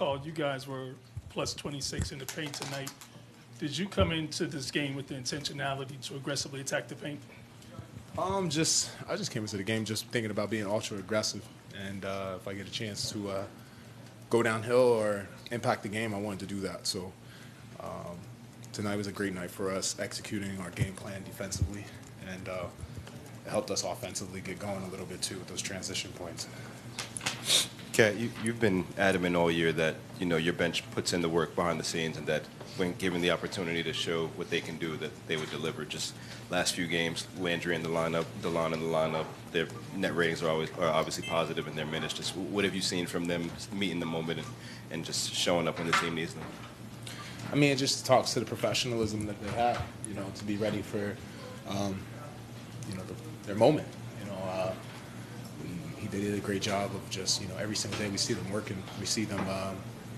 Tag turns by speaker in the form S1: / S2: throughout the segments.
S1: Carl, you guys were plus 26 in the paint tonight. Did you come into this game with the intentionality to aggressively attack the paint?
S2: I just came into the game just thinking about being ultra aggressive, and if I get a chance to go downhill or impact the game, I wanted to do that. So tonight was a great night for us, executing our game plan defensively, and it helped us offensively get going a little bit too with those transition points.
S3: Kat, you've been adamant all year that your bench puts in the work behind the scenes, and that when given the opportunity to show what they can do, that they would deliver. Just last few games, Landry in the lineup, DeLon in the lineup, their net ratings are obviously positive in their minutes. Just what have you seen from them meeting the moment and just showing up when the team needs them?
S2: I mean, it just talks to the professionalism that they have, to be ready for, their moment. They did a great job of just, every single day we see them working. We see them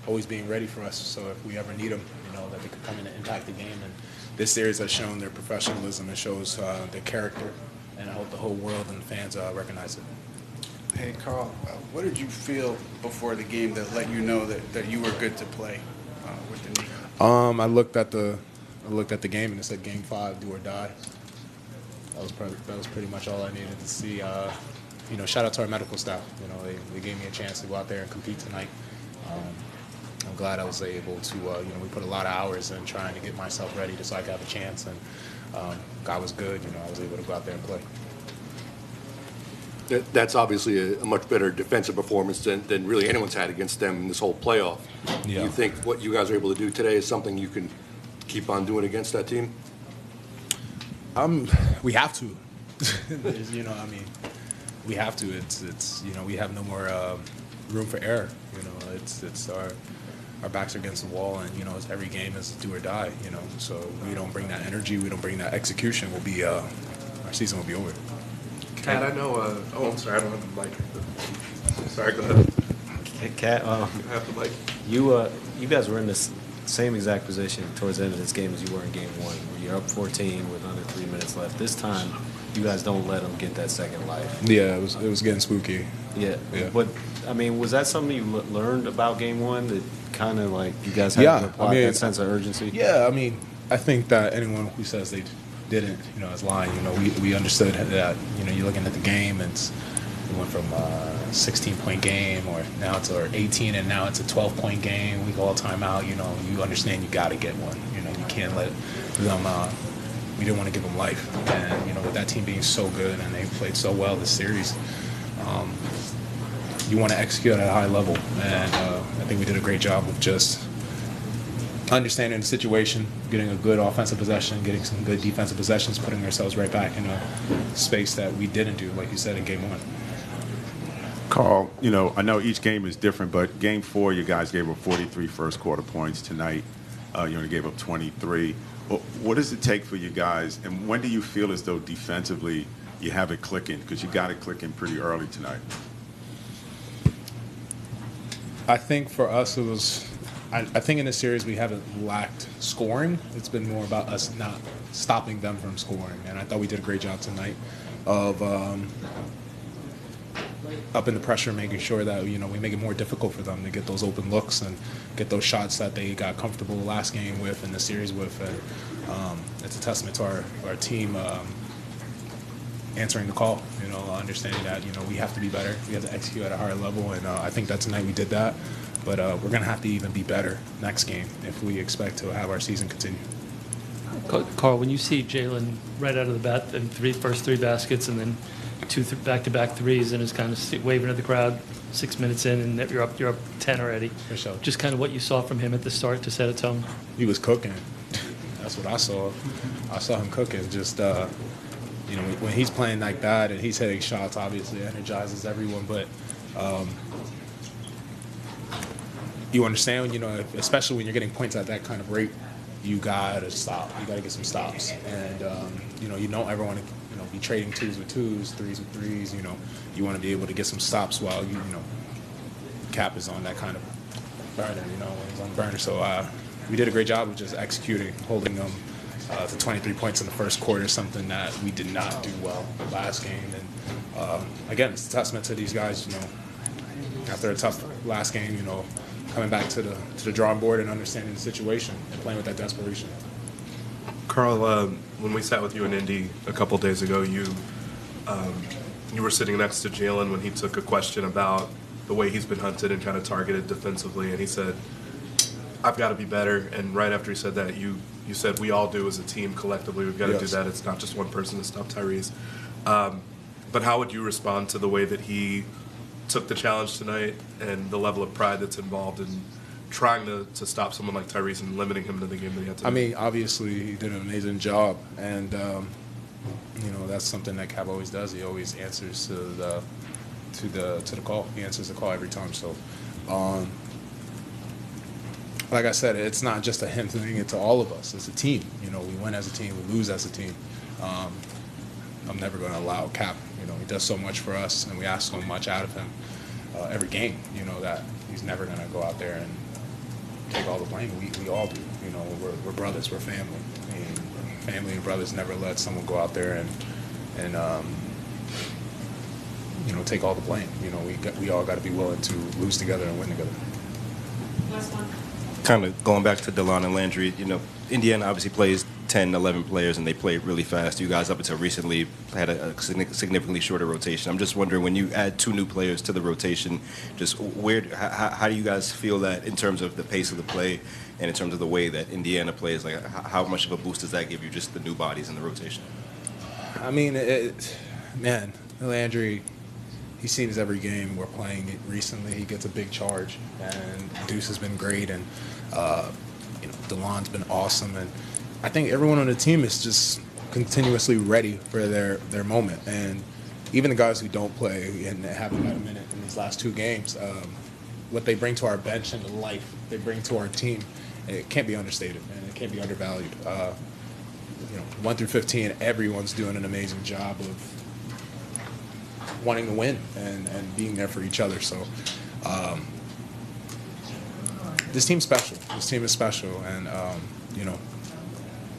S2: always being ready for us. So if we ever need them, that they could come in and impact the game. And this series has shown their professionalism. It shows their character. And I hope the whole world and the fans recognize it.
S4: Hey, Karl, what did you feel before the game that let you know that you were good to play with the Knicks?
S2: I looked at the game and it said Game 5, do or die. That was pretty much all I needed to see. Shout out to our medical staff. They gave me a chance to go out there and compete tonight. I'm glad I was able to. We put a lot of hours in trying to get myself ready so I could have a chance, and God was good. I was able to go out there and play.
S5: That's obviously a much better defensive performance than really anyone's had against them in this whole playoff. Yeah. Do you think what you guys are able to do today is something you can keep on doing against that team?
S2: We have to. We have to. It's we have no more room for error. It's our backs are against the wall, and it's every game is do or die. So we don't bring that energy, we don't bring that execution. Our season will be over.
S6: Kat, I know. I'm sorry, I don't have the mic. Sorry, go ahead.
S7: Kat,
S6: You have the mic.
S7: you guys were in the same exact position towards the end of this game as you were in Game 1, where you're up 14 with under 3 minutes left. This time, you guys don't let them get that second life.
S2: Yeah, it was getting spooky.
S7: Yeah. But, was that something you learned about Game 1 that kind of like you guys had to apply that sense of urgency?
S2: Yeah, I think that anyone who says they didn't, is lying. We understood that, you're looking at the game and we went from a 16-point game or now it's 18 and now it's a 12-point game. We go all time out. You understand you got to get one. You can't let them we didn't want to give them life. And, with that team being so good and they played so well this series, you want to execute at a high level. And I think we did a great job of just understanding the situation, getting a good offensive possession, getting some good defensive possessions, putting ourselves right back in a space that we didn't do, like you said, in Game 1.
S8: Karl, I know each game is different, but Game 4, you guys gave up 43 first-quarter points. Tonight, you only gave up 23. What does it take for you guys, and when do you feel as though defensively you have it clicking? Because you got it clicking pretty early tonight.
S2: I think for us it was I think in this series we haven't lacked scoring. It's been more about us not stopping them from scoring, and I thought we did a great job tonight of up in the pressure, making sure that we make it more difficult for them to get those open looks and get those shots that they got comfortable last game with and the series with. And it's a testament to our team answering the call, understanding that we have to be better, we have to execute at a higher level, and I think that tonight we did that. But we're going to have to even be better next game if we expect to have our season continue.
S9: Karl, when you see Jalen right out of the bat and first three baskets and then two back-to-back threes and is kind of waving at the crowd 6 minutes in and you're up 10 already.
S2: For sure.
S9: Just kind of what you saw from him at the start to set a tone.
S2: He was cooking. That's what I saw. I saw him cooking. Just when he's playing like that and he's hitting shots, obviously it energizes everyone. But you understand, especially when you're getting points at that kind of rate, you gotta stop. You gotta get some stops, and you don't ever want to be trading twos with twos, threes with threes. You want to be able to get some stops while Cap is on that kind of burner. When he's on the burner. So we did a great job of just executing, holding them to 23 points in the first quarter, something that we did not do well last game. And again, it's a testament to these guys. After a tough last game, coming back to the drawing board and understanding the situation and playing with that desperation.
S6: Karl, when we sat with you in Indy a couple days ago, you were sitting next to Jalen when he took a question about the way he's been hunted and kind of targeted defensively, and he said, "I've got to be better." And right after he said that, you said, "We all do as a team collectively. We've got to do that. It's not just one person to stop Tyrese." But how would you respond to the way that he took the challenge tonight and the level of pride that's involved in trying to stop someone like Tyrese and limiting him to the game that he had tonight?
S2: I mean, obviously he did an amazing job, and that's something that Cap always does. He always answers to the call. He answers the call every time. So, like I said, it's not just a him thing. It's all of us. It's a team. We win as a team. We lose as a team. I'm never going to allow Cap. He does so much for us, and we ask so much out of him every game. That he's never going to go out there and take all the blame. We all do. We're brothers. We're family. Family and brothers never let someone go out there and take all the blame. We all got to be willing to lose together and win together.
S10: Last one.
S3: Kind of going back to DeLon and Landry, Indiana obviously plays 10, 11 players, and they play really fast. You guys, up until recently, had a significantly shorter rotation. I'm just wondering, when you add 2 new players to the rotation, just how do you guys feel that in terms of the pace of the play and in terms of the way that Indiana plays? Like, how much of a boost does that give you, just the new bodies in the rotation?
S2: I mean, Landry, he sees every game we're playing it recently. He gets a big charge, and Deuce has been great, and DeLon's been awesome, and I think everyone on the team is just continuously ready for their moment. And even the guys who don't play and haven't got a minute in these last 2 games, what they bring to our bench and the life they bring to our team, it can't be understated, and it can't be undervalued. 1 through 15, everyone's doing an amazing job of wanting to win and being there for each other. So this team's special. This team is special, and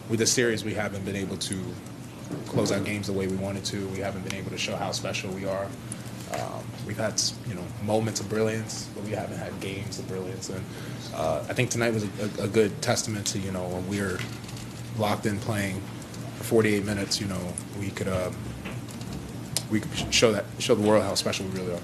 S2: with the series, we haven't been able to close out games the way we wanted to. We haven't been able to show how special we are. We've had moments of brilliance, but we haven't had games of brilliance. And I think tonight was a good testament to when we're locked in playing for 48 minutes. We could show the world how special we really are.